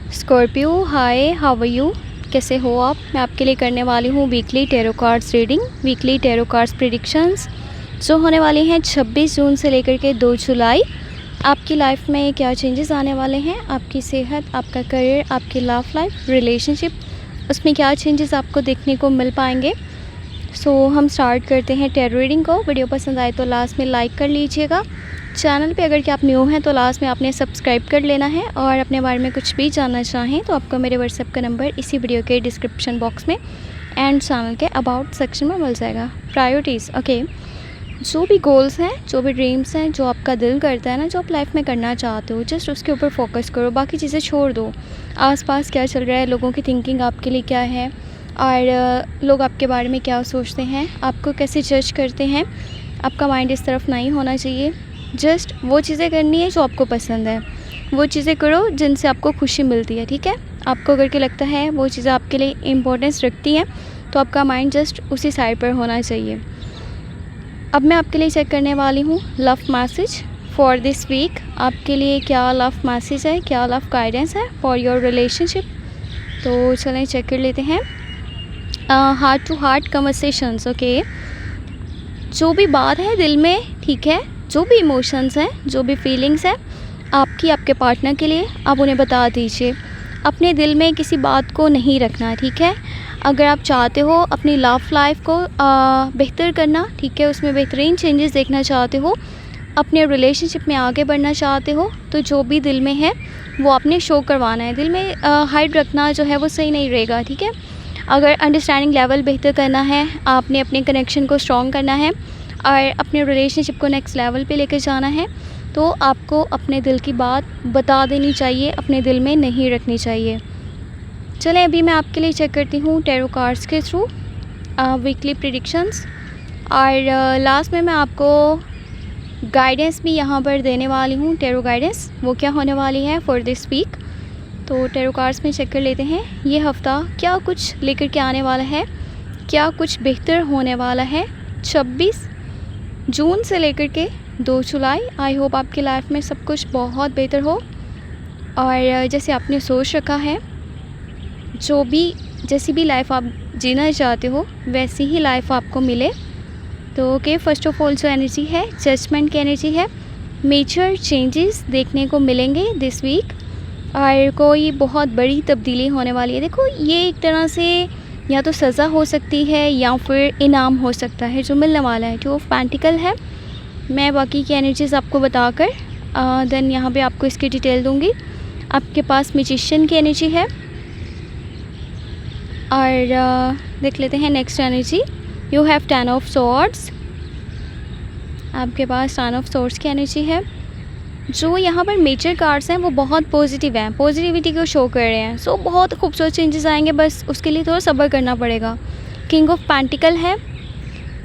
Scorpio, hi, how are you? कैसे हो आप? मैं आपके लिए करने वाली हूँ weekly tarot cards reading, weekly tarot cards predictions जो होने वाली हैं 26 जून से लेकर के 2 जुलाई। आपकी लाइफ में क्या चेंजेस आने वाले हैं, आपकी सेहत, आपका करियर, आपकी लव लाइफ, रिलेशनशिप, उसमें क्या चेंजेस आपको देखने को मिल पाएंगे। हम स्टार्ट करते हैं टैरो रीडिंग को। वीडियो पसंद आए तो लास्ट में लाइक कर लीजिएगा। चैनल पे अगर कि आप न्यू हैं तो लास्ट में आपने सब्सक्राइब कर लेना है, और अपने बारे में कुछ भी जानना चाहें तो आपको मेरे व्हाट्सएप का नंबर इसी वीडियो के डिस्क्रिप्शन बॉक्स में एंड चैनल के अबाउट सेक्शन में मिल जाएगा। Priorities, okay. जो भी गोल्स हैं, जो भी ड्रीम्स हैं, जो आपका दिल करता है ना, जो आप लाइफ में करना चाहते हो, जस्ट उसके ऊपर फोकस करो, बाकी चीज़ें छोड़ दो। आसपास क्या चल रहा है, लोगों की थिंकिंग आपके लिए क्या है, और लोग आपके बारे में क्या सोचते हैं, आपको कैसे जज करते हैं, आपका माइंड इस तरफ नहीं होना चाहिए। जस्ट वो चीज़ें करनी है जो आपको पसंद है, वो चीज़ें करो जिनसे आपको खुशी मिलती है, ठीक है। आपको अगर के लगता है वो चीज़ें आपके लिए इम्पोर्टेंस रखती हैं तो आपका माइंड जस्ट उसी साइड पर होना चाहिए। अब मैं आपके लिए चेक करने वाली हूँ love message for this week. आपके लिए क्या लव मैसेज है, क्या लव गाइडेंस है फॉर योर रिलेशनशिप। तो चलें चेक कर लेते हैं। Heart to heart conversations, okay. जो भी बात है दिल में, ठीक है, जो भी इमोशंस हैं, जो भी फीलिंग्स हैं आपकी आपके पार्टनर के लिए, आप उन्हें बता दीजिए। अपने दिल में किसी बात को नहीं रखना, ठीक है। अगर आप चाहते हो अपनी लव लाइफ को बेहतर करना, ठीक है, उसमें बेहतरीन चेंजेस देखना चाहते हो, अपने रिलेशनशिप में आगे बढ़ना चाहते हो, तो जो भी दिल में है वो आपने शो करवाना है। दिल में हाइड रखना जो है वो सही नहीं रहेगा, ठीक है। अगर अंडरस्टैंडिंग लेवल बेहतर करना है, आपने अपने कनेक्शन को स्ट्रॉन्ग करना है और अपने रिलेशनशिप को नेक्स्ट लेवल पे लेकर जाना है, तो आपको अपने दिल की बात बता देनी चाहिए, अपने दिल में नहीं रखनी चाहिए। चलें अभी मैं आपके लिए चेक करती हूँ टैरो कार्ड्स के थ्रू वीकली प्रेडिक्शंस, और लास्ट में मैं आपको गाइडेंस भी यहाँ पर देने वाली हूँ। टैरो गाइडेंस वो क्या होने वाली है फॉर दिस वीक। तो टैरो कार्ड्स में चेक कर लेते हैं ये हफ़्ता क्या कुछ लेकर के आने वाला है, क्या कुछ बेहतर होने वाला है 26 जून से लेकर के 2 जुलाई। आई होप आपकी लाइफ में सब कुछ बहुत बेहतर हो, और जैसे आपने सोच रखा है, जैसी भी लाइफ आप जीना चाहते हो वैसी ही लाइफ आपको मिले। तो ओके, फर्स्ट ऑफ ऑल जो एनर्जी है जजमेंट की एनर्जी है। मेजर चेंजेस देखने को मिलेंगे दिस वीक, और कोई बहुत बड़ी तब्दीली होने वाली है। देखो, ये एक तरह से या तो सज़ा हो सकती है या फिर इनाम हो सकता है जो मिलने वाला है। जो पेंटिकल है, मैं बाकी की एनर्जीज़ आपको बताकर देन यहाँ पे आपको इसकी डिटेल दूँगी। आपके पास मैजिशियन की एनर्जी है, और देख लेते हैं next energy. You have 10 of swords. आपके पास 10 ऑफ सॉर्ड्स की एनर्जी है। जो यहाँ पर मेजर कार्ड्स हैं वो बहुत पॉजिटिव हैं, पॉजिटिविटी को शो कर रहे हैं। बहुत खूबसूरत चेंजेस आएंगे, बस उसके लिए थोड़ा सब्र करना पड़ेगा। किंग ऑफ पेंटिकल है।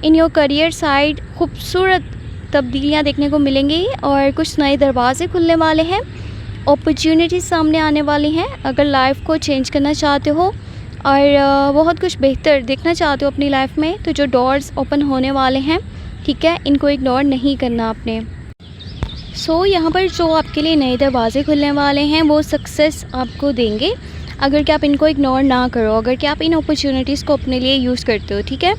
इन योर करियर साइड खूबसूरत तब्दीलियाँ देखने को मिलेंगी, और कुछ नए दरवाजे खुलने वाले हैं, अपॉर्चुनिटीज़ सामने आने वाली हैं। अगर लाइफ को चेंज करना चाहते हो और बहुत कुछ बेहतर देखना चाहते हो अपनी लाइफ में, तो जो डोर्स ओपन होने वाले हैं, ठीक है, इनको इग्नोर नहीं करना आपने। यहाँ पर जो आपके लिए नए दरवाजे खुलने वाले हैं वो सक्सेस आपको देंगे, अगर कि आप इनको इग्नोर ना करो, अगर कि आप इन अपॉर्चुनिटीज़ को अपने लिए यूज़ करते हो, ठीक है।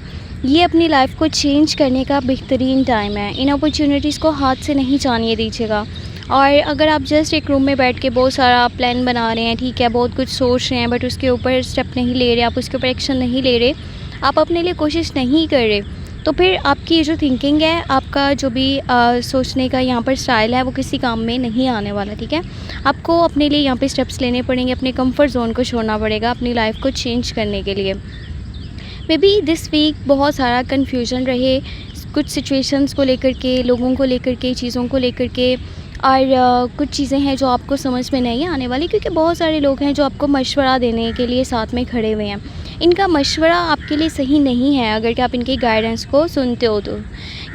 ये अपनी लाइफ को चेंज करने का बेहतरीन टाइम है। इन अपॉर्चुनिटीज़ को हाथ से नहीं जाने दीजिएगा। और अगर आप जस्ट एक रूम में बैठ के बहुत सारा प्लान बना रहे हैं, ठीक है, बहुत कुछ सोच रहे हैं, बट उसके ऊपर स्टेप नहीं ले रहे, आप उसके ऊपर एक्शन नहीं ले रहे, आप अपने लिए कोशिश नहीं कर रहे, तो फिर आपकी जो थिंकिंग है, आपका जो भी सोचने का यहाँ पर स्टाइल है, वो किसी काम में नहीं आने वाला, ठीक है। आपको अपने लिए यहाँ पे स्टेप्स लेने पड़ेंगे, अपने कंफर्ट जोन को छोड़ना पड़ेगा अपनी लाइफ को चेंज करने के लिए। मे बी दिस वीक बहुत सारा कन्फ्यूजन रहे कुछ सिचुएशंस को लेकर के, लोगों को लेकर के, चीज़ों को लेकर के, और कुछ चीज़ें हैं जो आपको समझ में नहीं आने वाली, क्योंकि बहुत सारे लोग हैं जो आपको मशवरा देने के लिए साथ में खड़े हुए हैं। इनका मशवरा आपके लिए सही नहीं है अगर कि आप इनकी गाइडेंस को सुनते हो तो,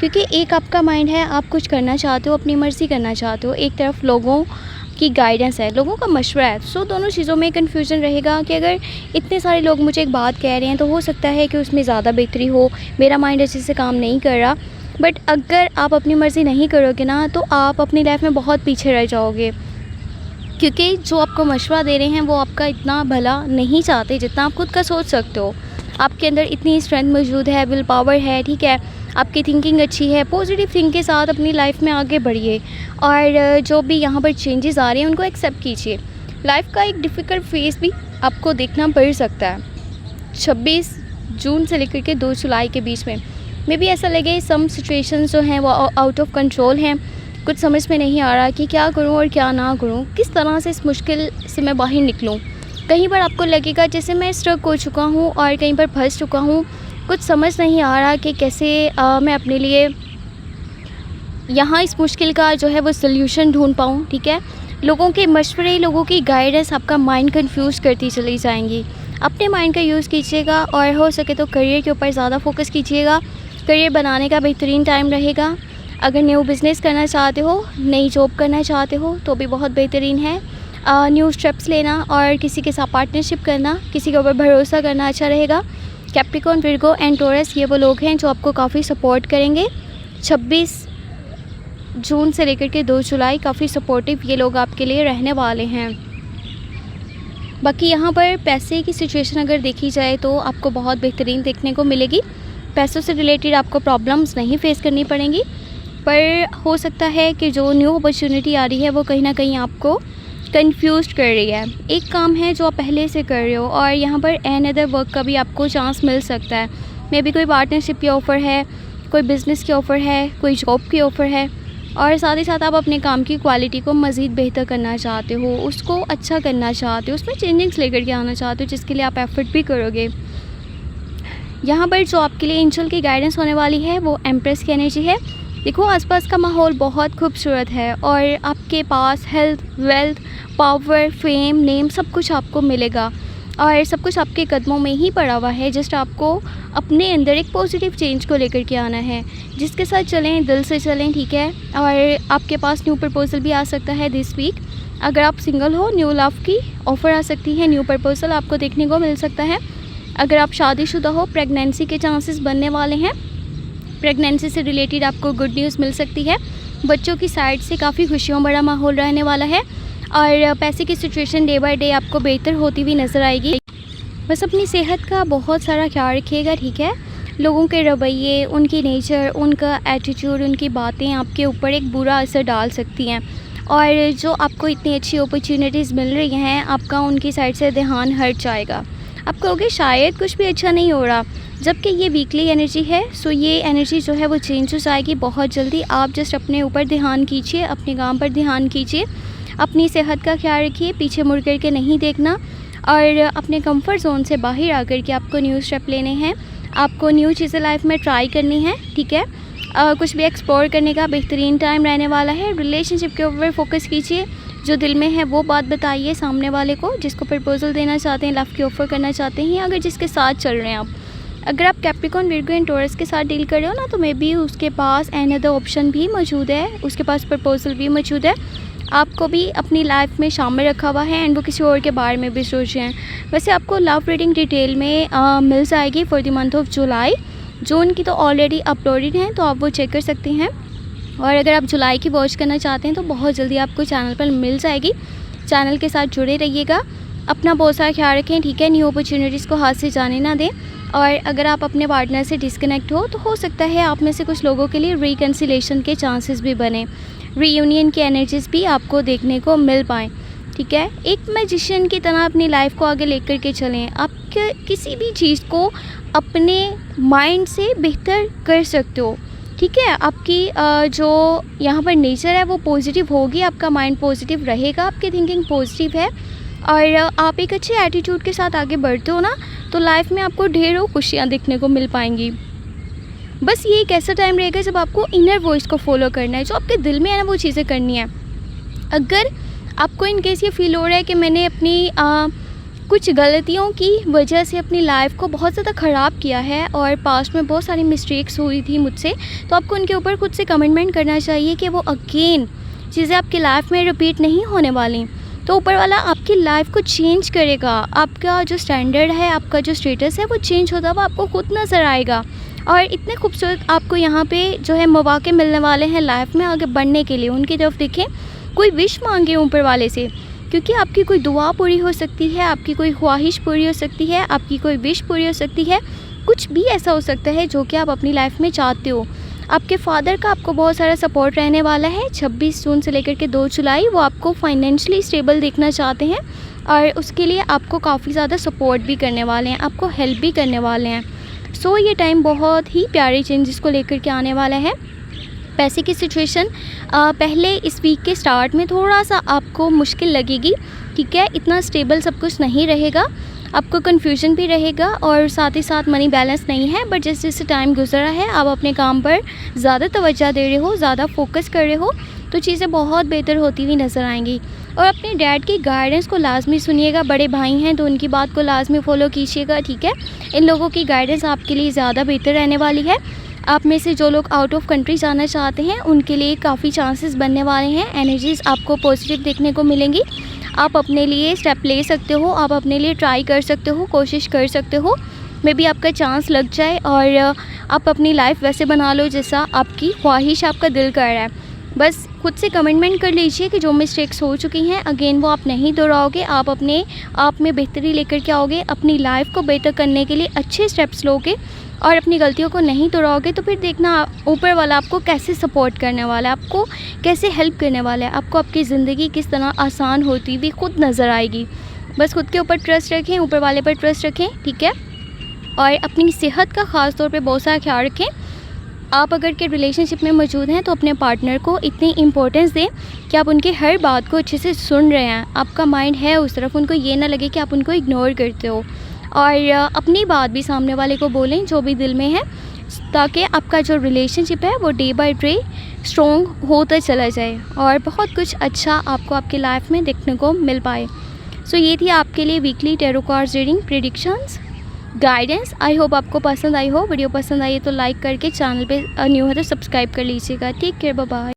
क्योंकि एक आपका माइंड है, आप कुछ करना चाहते हो, अपनी मर्ज़ी करना चाहते हो, एक तरफ लोगों की गाइडेंस है, लोगों का मशवरा है। दोनों चीज़ों में कन्फ्यूजन रहेगा कि अगर इतने सारे लोग मुझे एक बात कह रहे हैं तो हो सकता है कि उसमें ज़्यादा बेहतरी हो, मेरा माइंड अच्छे से काम नहीं कर रहा। बट अगर आप अपनी मर्ज़ी नहीं करोगे ना, तो आप अपनी लाइफ में बहुत पीछे रह जाओगे। क्योंकि जो आपको मशवरा दे रहे हैं वो आपका इतना भला नहीं चाहते जितना आप खुद का सोच सकते हो। आपके अंदर इतनी स्ट्रेंथ मौजूद है, विल पावर है, ठीक है, आपकी थिंकिंग अच्छी है, पॉजिटिव थिंक के साथ अपनी लाइफ में आगे बढ़िए और जो भी यहाँ पर चेंजेस आ रहे हैं उनको एक्सेप्ट कीजिए। लाइफ का एक डिफ़िकल्ट फेज़ भी आपको देखना पड़ सकता है 26 जून से लेकर के 2 जुलाई के बीच में। मे भी ऐसा लगे सम सिचुएशंस जो हैं वो आउट ऑफ कंट्रोल हैं, कुछ समझ में नहीं आ रहा कि क्या करूं और क्या ना करूं, किस तरह से इस मुश्किल से मैं बाहर निकलूं। कहीं पर आपको लगेगा जैसे मैं स्ट्रक हो चुका हूं और कहीं पर फंस चुका हूं, कुछ समझ नहीं आ रहा कि कैसे मैं अपने लिए यहाँ इस मुश्किल का जो है वो सल्यूशन ढूंढ पाऊँ। ठीक है, लोगों के मशवरे, लोगों की गाइडेंस आपका माइंड कंफ्यूज करती चली जाएंगी। अपने माइंड का यूज़ कीजिएगा और हो सके तो करियर के ऊपर ज़्यादा फोकस कीजिएगा। करियर बनाने का बेहतरीन टाइम रहेगा। अगर न्यू बिज़नेस करना चाहते हो, नई जॉब करना चाहते हो तो भी बहुत बेहतरीन है। न्यू स्टेप्स लेना और किसी के साथ पार्टनरशिप करना, किसी के ऊपर भरोसा करना अच्छा रहेगा। कैप्रिकॉर्न, विर्गो एंड टॉरस ये वो लोग हैं जो आपको काफ़ी सपोर्ट करेंगे। 26 जून से लेकर के 2 जुलाई काफ़ी सपोर्टिव ये लोग आपके लिए रहने वाले हैं। बाकी यहाँ पर पैसे की सिचुएशन अगर देखी जाए तो आपको बहुत बेहतरीन देखने को मिलेगी। पैसों से रिलेटेड आपको प्रॉब्लम्स नहीं फेस करनी पड़ेंगी, पर हो सकता है कि जो न्यू अपॉर्चुनिटी आ रही है वो कहीं ना कहीं आपको कंफ्यूज कर रही है। एक काम है जो आप पहले से कर रहे हो और यहाँ पर एन अदर वर्क का भी आपको चांस मिल सकता है। मे बी कोई पार्टनरशिप की ऑफ़र है, कोई बिज़नेस की ऑफ़र है, कोई जॉब की ऑफ़र है और साथ ही साथ आप अपने काम की क्वालिटी को मज़ीद बेहतर करना चाहते हो, उसको अच्छा करना चाहते हो, उसमें चेंजिंग्स लेकर के आना चाहते हो, जिसके लिए आप एफ़र्ट भी करोगे। यहाँ पर जो आपके लिए एंजल की गाइडेंस होने वाली है वो एम्प्रेस की एनर्जी है। देखो, आसपास का माहौल बहुत खूबसूरत है और आपके पास health, wealth, power, fame, name सब कुछ आपको मिलेगा और सब कुछ आपके कदमों में ही पड़ा हुआ है। जस्ट आपको अपने अंदर एक पॉजिटिव चेंज को लेकर के आना है। जिसके साथ चलें, दिल से चलें, ठीक है। और आपके पास न्यू प्रपोजल भी आ सकता है दिस वीक। अगर आप सिंगल हो, न्यू लव की ऑफ़र आ सकती है, न्यू प्रपोजल आपको देखने को मिल सकता है। अगर आप शादीशुदा हो, प्रेगनेंसी के चांसेस बनने वाले हैं। प्रेगनेंसी से रिलेटेड आपको गुड न्यूज़ मिल सकती है। बच्चों की साइड से काफ़ी खुशियों भरा माहौल रहने वाला है और पैसे की सिचुएशन डे बाय डे आपको बेहतर होती हुई नज़र आएगी। बस अपनी सेहत का बहुत सारा ख्याल रखिएगा, ठीक है। लोगों के रवैये, उनकी नेचर, उनका एटीट्यूड, उनकी बातें आपके ऊपर एक बुरा असर डाल सकती हैं और जो आपको इतनी अच्छी अपॉर्चुनिटीज़ मिल रही हैं, आपका उनकी साइड से ध्यान हट जाएगा। आप कहोगे शायद कुछ भी अच्छा नहीं हो रहा, जबकि ये वीकली एनर्जी है। सो ये एनर्जी जो है वो चेंज हो जाएगी बहुत जल्दी। आप जस्ट अपने ऊपर ध्यान कीजिए, अपने काम पर ध्यान कीजिए, अपनी सेहत का ख्याल रखिए, पीछे मुड़ कर के नहीं देखना और अपने कंफर्ट जोन से बाहर आकर के आपको न्यू स्टेप लेने हैं। आपको न्यू चीज़ें लाइफ में ट्राई करनी है, ठीक है। कुछ भी एक्सप्लोर करने का बेहतरीन टाइम रहने वाला है। रिलेशनशिप के ऊपर फोकस कीजिए, जो दिल में है वो बात बताइए सामने वाले को, जिसको प्रपोजल देना चाहते हैं, लव की ऑफ़र करना चाहते हैं, या अगर जिसके साथ चल रहे हैं आप। अगर आप कैप्रिकॉर्न, विर्गो एंड टॉरस के साथ डील कर रहे हो ना, तो मे बी उसके पास एन अदर ऑप्शन भी मौजूद है, उसके पास प्रपोजल भी मौजूद है, आपको भी अपनी लाइफ में शामिल रखा हुआ है एंड वो किसी और के बारे में भी सोच रहे हैं। वैसे आपको लव रीडिंग डिटेल में मिल जाएगी for the month of July. जून की तो ऑलरेडी अपलोडेड हैं, तो आप वो चेक कर सकते हैं। और अगर आप जुलाई की वॉच करना चाहते हैं तो बहुत जल्दी आपको चैनल पर मिल जाएगी। चैनल के साथ जुड़े रहिएगा। अपना बहुत सारा ख्याल रखें, ठीक है। न्यू अपॉर्चुनिटीज़ को हाथ से जाने ना दें। और अगर आप अपने पार्टनर से डिस्कनेक्ट हो तो हो सकता है आप में से कुछ लोगों के लिए रिकन्सिलेशन के चांसेस भी बने, रीयूनियन की एनर्जीज भी आपको देखने को मिल पाएँ, ठीक है। एक मैजिशियन की तरह अपनी लाइफ को आगे लेकर के चलें। आप किसी भी चीज़ को अपने माइंड से बेहतर कर सकते हो, ठीक है। आपकी जो यहाँ पर नेचर है वो पॉजिटिव होगी, आपका माइंड पॉजिटिव रहेगा, आपकी थिंकिंग पॉजिटिव है और आप एक अच्छे एटीट्यूड के साथ आगे बढ़ते हो ना, तो लाइफ में आपको ढेरों खुशियाँ देखने को मिल पाएंगी। बस ये एक ऐसा टाइम रहेगा जब आपको इनर वॉइस को फॉलो करना है, जो आपके दिल में है ना वो चीज़ें करनी है। अगर आपको इन केस ये फील हो रहा है कि मैंने अपनी कुछ गलतियों की वजह से अपनी लाइफ को बहुत ज़्यादा ख़राब किया है और पास्ट में बहुत सारी मिस्टेक्स हुई थी मुझसे, तो आपको उनके ऊपर खुद से कमिटमेंट करना चाहिए कि वो अगेन चीज़ें आपकी लाइफ में रिपीट नहीं होने वाली। तो ऊपर वाला आपकी लाइफ को चेंज करेगा। आपका जो स्टैंडर्ड है, आपका जो स्टेटस है वो चेंज होता हुआ आपको खुद नज़र आएगा। और इतने खूबसूरत आपको यहाँ पे जो है मौके मिलने वाले हैं लाइफ में आगे बढ़ने के लिए। उनकी तरफ देखें, कोई विश मांगे ऊपर वाले से क्योंकि आपकी कोई दुआ पूरी हो सकती है, आपकी कोई ख्वाहिश पूरी हो सकती है, आपकी कोई विश पूरी हो सकती है, कुछ भी ऐसा हो सकता है जो कि आप अपनी लाइफ में चाहते हो। आपके फादर का आपको बहुत सारा सपोर्ट रहने वाला है। 26 जून से लेकर के 2 जुलाई वो आपको फाइनेंशियली स्टेबल देखना चाहते हैं और उसके लिए आपको काफ़ी ज़्यादा सपोर्ट भी करने वाले हैं, आपको हेल्प भी करने वाले हैं। सो ये टाइम बहुत ही प्यारे चेंजेस को लेकर के आने वाला है। पैसे की सिचुएशन पहले इस वीक के स्टार्ट में थोड़ा सा आपको मुश्किल लगेगी, ठीक है, इतना स्टेबल सब कुछ नहीं रहेगा, आपको कन्फ्यूजन भी रहेगा और साथ ही साथ मनी बैलेंस नहीं है। बट जैसे जैसे टाइम गुजरा है आप अपने काम पर ज़्यादा तवज्जो दे रहे हो, ज़्यादा फोकस कर रहे हो, तो चीज़ें बहुत बेहतर होती हुई नज़र आएंगी। और अपने डैड की गाइडेंस को लाजमी सुनिएगा, बड़े भाई हैं तो उनकी बात को लाजमी फॉलो कीजिएगा, ठीक है। इन लोगों की गाइडेंस आपके लिए ज़्यादा बेहतर रहने वाली है। आप में से जो लोग आउट ऑफ कंट्री जाना चाहते हैं उनके लिए काफ़ी चांसेस बनने वाले हैं। एनर्जीज़ आपको पॉजिटिव देखने को मिलेंगी। आप अपने लिए स्टेप ले सकते हो, आप अपने लिए ट्राई कर सकते हो, कोशिश कर सकते हो। मे बी आपका चांस लग जाए और आप अपनी लाइफ वैसे बना लो जैसा आपकी ख्वाहिश, आपका दिल कर रहा है। बस खुद से कमिटमेंट कर लीजिए कि जो मिस्टेक्स हो चुकी हैं अगेन वो आप नहीं दोहराओगे। आप अपने आप में बेहतरी लेकर के आओगे, अपनी लाइफ को बेहतर करने के लिए अच्छे स्टेप्स लोगे और अपनी गलतियों को नहीं दोहराओगे। तो फिर देखना ऊपर वाला आपको कैसे सपोर्ट करने वाला है, आपको कैसे हेल्प करने वाला है, आपको आपकी ज़िंदगी किस तरह आसान होती भी खुद नज़र आएगी। बस खुद के ऊपर ट्रस्ट रखें, ऊपर वाले पर ट्रस्ट रखें, ठीक है। और अपनी सेहत का ख़ास तौर पे बहुत सारा ख्याल रखें। आप अगर के रिलेशनशिप में मौजूद हैं तो अपने पार्टनर को इतनी इम्पोर्टेंस दें कि आप उनकी हर बात को अच्छे से सुन रहे हैं, आपका माइंड है उस तरफ, उनको ये ना लगे कि आप उनको इग्नोर करते हो। और अपनी बात भी सामने वाले को बोलें जो भी दिल में है, ताकि आपका जो रिलेशनशिप है वो डे बाय डे स्ट्रॉन्ग होता चला जाए और बहुत कुछ अच्छा आपको आपकी लाइफ में देखने को मिल पाए। सो ये थी आपके लिए weekly tarot cards reading predictions guidance. I hope आपको पसंद आई हो। वीडियो पसंद आई है तो लाइक करके, चैनल पे न्यू है तो सब्सक्राइब कर लीजिएगा। Take care, bye bye.